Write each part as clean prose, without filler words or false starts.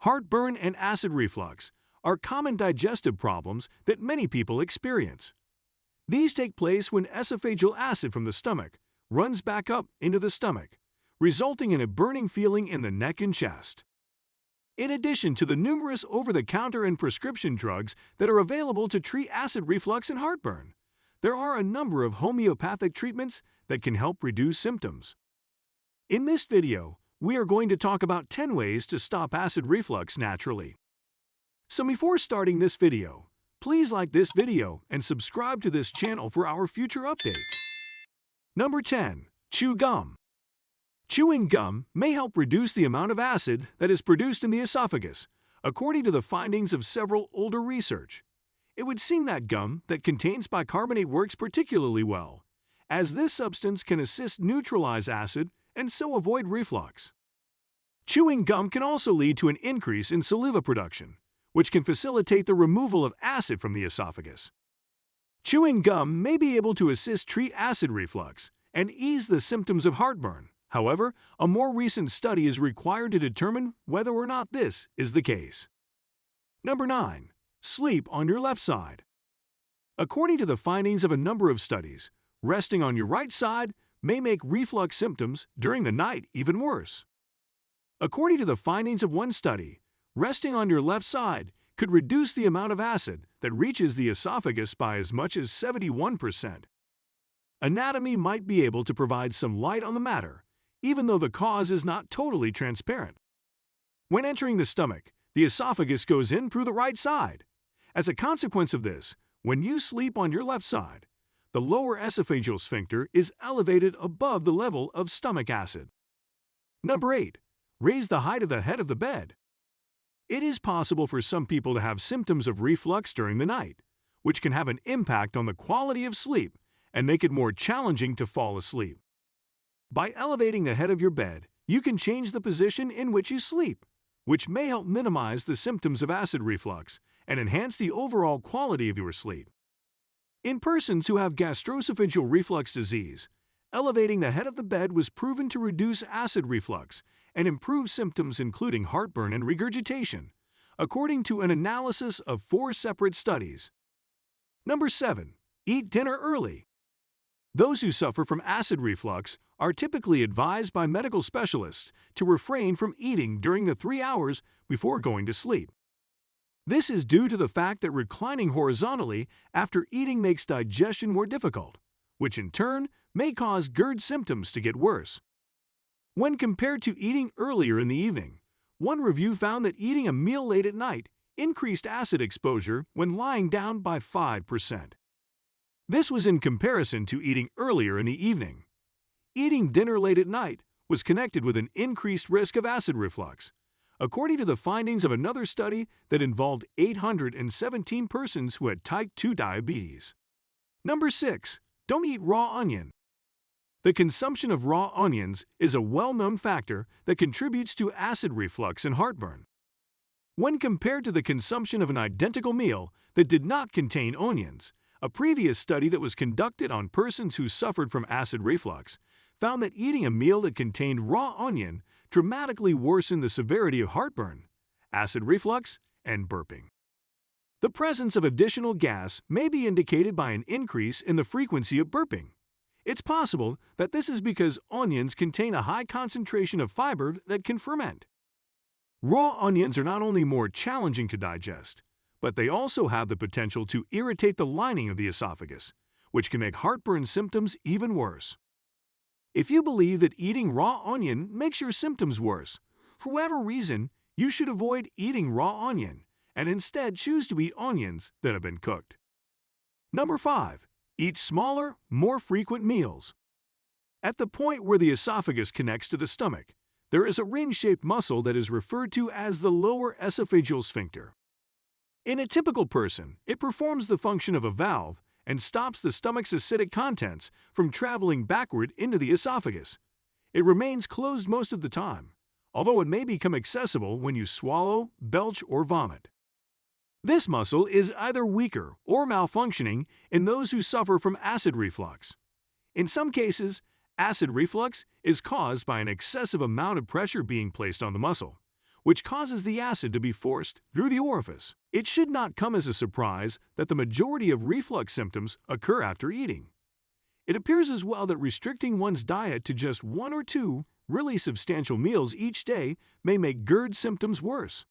Heartburn and acid reflux are common digestive problems that many people experience. These take place when esophageal acid from the stomach runs back up into the stomach, resulting in a burning feeling in the neck and chest. In addition to the numerous over-the-counter and prescription drugs that are available to treat acid reflux and heartburn, there are a number of homeopathic treatments that can help reduce symptoms. In this video, we are going to talk about 10 ways to stop acid reflux naturally. So before starting this video, please like this video and subscribe to this channel for our future updates. Number 10. Chew gum. Chewing gum may help reduce the amount of acid that is produced in the esophagus, according to the findings of several older research. It would seem that gum that contains bicarbonate works particularly well, as this substance can assist neutralize acid and so avoid reflux. Chewing gum can also lead to an increase in saliva production, which can facilitate the removal of acid from the esophagus. Chewing gum may be able to assist treat acid reflux and ease the symptoms of heartburn. However, a more recent study is required to determine whether or not this is the case. Number 9. Sleep on your left side. According to the findings of a number of studies, resting on your right side may make reflux symptoms during the night even worse. According to the findings of one study, resting on your left side could reduce the amount of acid that reaches the esophagus by as much as 71%. Anatomy might be able to provide some light on the matter, even though the cause is not totally transparent. When entering the stomach, the esophagus goes in through the right side. As a consequence of this, when you sleep on your left side, the lower esophageal sphincter is elevated above the level of stomach acid. Number 8. Raise the height of the head of the bed. It is possible for some people to have symptoms of reflux during the night, which can have an impact on the quality of sleep and make it more challenging to fall asleep. By elevating the head of your bed, you can change the position in which you sleep, which may help minimize the symptoms of acid reflux and enhance the overall quality of your sleep. In persons who have gastroesophageal reflux disease, elevating the head of the bed was proven to reduce acid reflux and improve symptoms including heartburn and regurgitation, according to an analysis of 4 separate studies. Number 7. Eat dinner early. Those who suffer from acid reflux are typically advised by medical specialists to refrain from eating during the 3 hours before going to sleep. This is due to the fact that reclining horizontally after eating makes digestion more difficult, which in turn may cause GERD symptoms to get worse. When compared to eating earlier in the evening, one review found that eating a meal late at night increased acid exposure when lying down by 5%. This was in comparison to eating earlier in the evening. Eating dinner late at night was connected with an increased risk of acid reflux, according to the findings of another study that involved 817 persons who had type 2 diabetes. Number 6. Don't eat raw onion. The consumption of raw onions is a well-known factor that contributes to acid reflux and heartburn. When compared to the consumption of an identical meal that did not contain onions, a previous study that was conducted on persons who suffered from acid reflux found that eating a meal that contained raw onion dramatically worsened the severity of heartburn, acid reflux, and burping. The presence of additional gas may be indicated by an increase in the frequency of burping. It's possible that this is because onions contain a high concentration of fiber that can ferment. Raw onions are not only more challenging to digest, but they also have the potential to irritate the lining of the esophagus, which can make heartburn symptoms even worse. If you believe that eating raw onion makes your symptoms worse, for whatever reason, you should avoid eating raw onion and instead choose to eat onions that have been cooked. Number 5. Eat smaller, more frequent meals. At the point where the esophagus connects to the stomach, there is a ring-shaped muscle that is referred to as the lower esophageal sphincter. In a typical person, it performs the function of a valve and stops the stomach's acidic contents from traveling backward into the esophagus. It remains closed most of the time, although it may become accessible when you swallow, belch, or vomit. This muscle is either weaker or malfunctioning in those who suffer from acid reflux. In some cases, acid reflux is caused by an excessive amount of pressure being placed on the muscle, which causes the acid to be forced through the orifice. It should not come as a surprise that the majority of reflux symptoms occur after eating. It appears as well that restricting one's diet to just 1 or 2 really substantial meals each day may make GERD symptoms worse.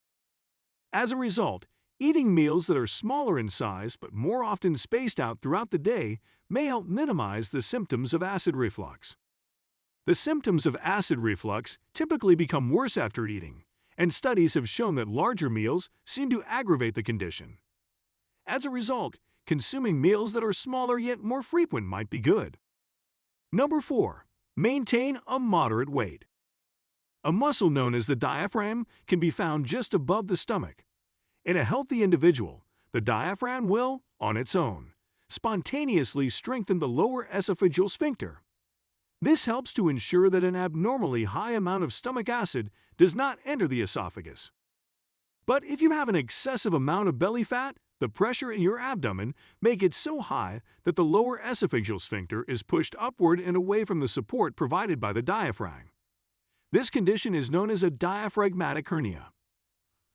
As a result, eating meals that are smaller in size but more often spaced out throughout the day may help minimize the symptoms of acid reflux. The symptoms of acid reflux typically become worse after eating, and studies have shown that larger meals seem to aggravate the condition. As a result, consuming meals that are smaller yet more frequent might be good. Number 4. Maintain a moderate weight. A muscle known as the diaphragm can be found just above the stomach. In a healthy individual, the diaphragm will, on its own, spontaneously strengthen the lower esophageal sphincter. This helps to ensure that an abnormally high amount of stomach acid does not enter the esophagus. But if you have an excessive amount of belly fat, the pressure in your abdomen may get so high that the lower esophageal sphincter is pushed upward and away from the support provided by the diaphragm. This condition is known as a diaphragmatic hernia.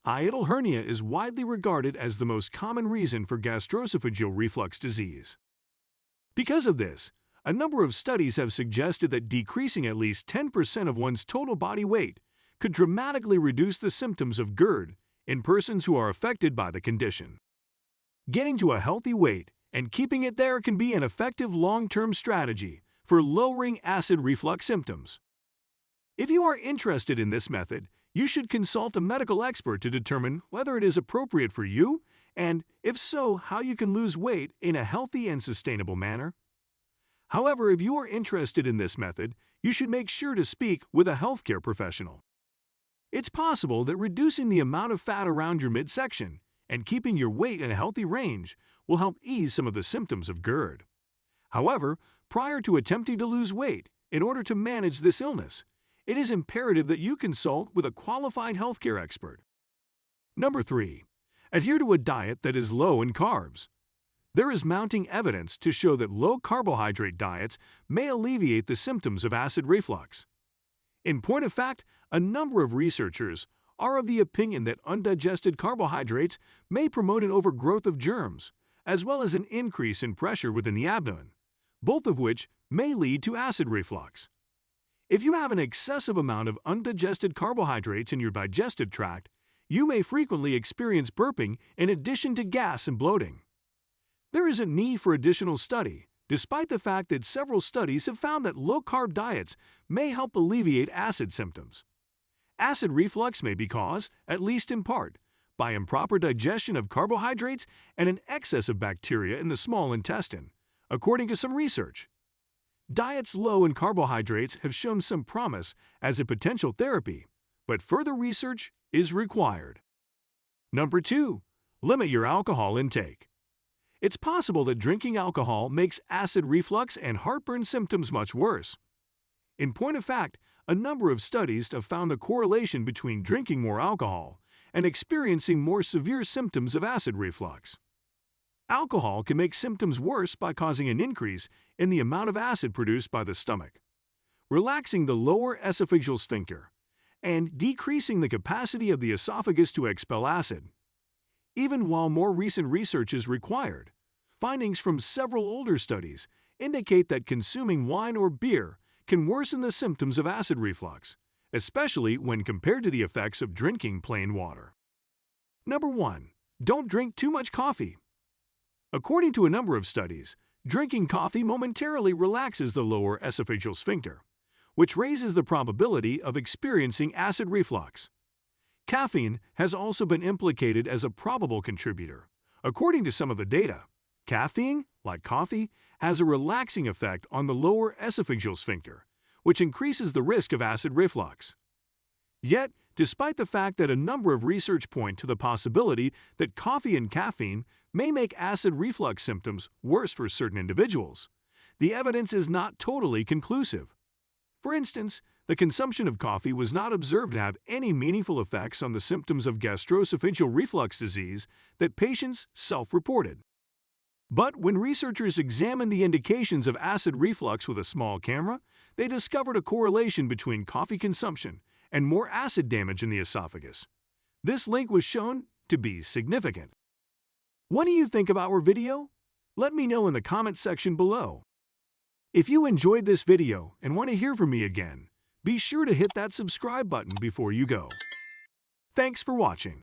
Hiatal hernia is widely regarded as the most common reason for gastroesophageal reflux disease. Because of this, a number of studies have suggested that decreasing at least 10% of one's total body weight could dramatically reduce the symptoms of GERD in persons who are affected by the condition. Getting to a healthy weight and keeping it there can be an effective long-term strategy for lowering acid reflux symptoms. If you are interested in this method, you should consult a medical expert to determine whether it is appropriate for you and, if so, how you can lose weight in a healthy and sustainable manner. However, if you are interested in this method, you should make sure to speak with a healthcare professional. It's possible that reducing the amount of fat around your midsection and keeping your weight in a healthy range will help ease some of the symptoms of GERD. However, prior to attempting to lose weight, in order to manage this illness, it is imperative that you consult with a qualified healthcare expert. Number 3. Adhere to a diet that is low in carbs. There is mounting evidence to show that low-carbohydrate diets may alleviate the symptoms of acid reflux. In point of fact, a number of researchers are of the opinion that undigested carbohydrates may promote an overgrowth of germs, as well as an increase in pressure within the abdomen, both of which may lead to acid reflux. If you have an excessive amount of undigested carbohydrates in your digestive tract, you may frequently experience burping in addition to gas and bloating. There is a need for additional study, despite the fact that several studies have found that low-carb diets may help alleviate acid symptoms. Acid reflux may be caused, at least in part, by improper digestion of carbohydrates and an excess of bacteria in the small intestine, according to some research. Diets low in carbohydrates have shown some promise as a potential therapy, but further research is required. Number 2. Limit your alcohol intake. It's possible that drinking alcohol makes acid reflux and heartburn symptoms much worse. In point of fact, a number of studies have found a correlation between drinking more alcohol and experiencing more severe symptoms of acid reflux. Alcohol can make symptoms worse by causing an increase in the amount of acid produced by the stomach, relaxing the lower esophageal sphincter, and decreasing the capacity of the esophagus to expel acid. Even while more recent research is required, findings from several older studies indicate that consuming wine or beer can worsen the symptoms of acid reflux, especially when compared to the effects of drinking plain water. Number 1. Don't drink too much coffee. According to a number of studies, drinking coffee momentarily relaxes the lower esophageal sphincter, which raises the probability of experiencing acid reflux. Caffeine has also been implicated as a probable contributor. According to some of the data, caffeine, like coffee, has a relaxing effect on the lower esophageal sphincter, which increases the risk of acid reflux. Yet, despite the fact that a number of research point to the possibility that coffee and caffeine may make acid reflux symptoms worse for certain individuals, the evidence is not totally conclusive. For instance, the consumption of coffee was not observed to have any meaningful effects on the symptoms of gastroesophageal reflux disease that patients self-reported. But when researchers examined the indications of acid reflux with a small camera, they discovered a correlation between coffee consumption and more acid damage in the esophagus. This link was shown to be significant. What do you think about our video? Let me know in the comment section below. If you enjoyed this video and want to hear from me again, be sure to hit that subscribe button before you go. Thanks for watching.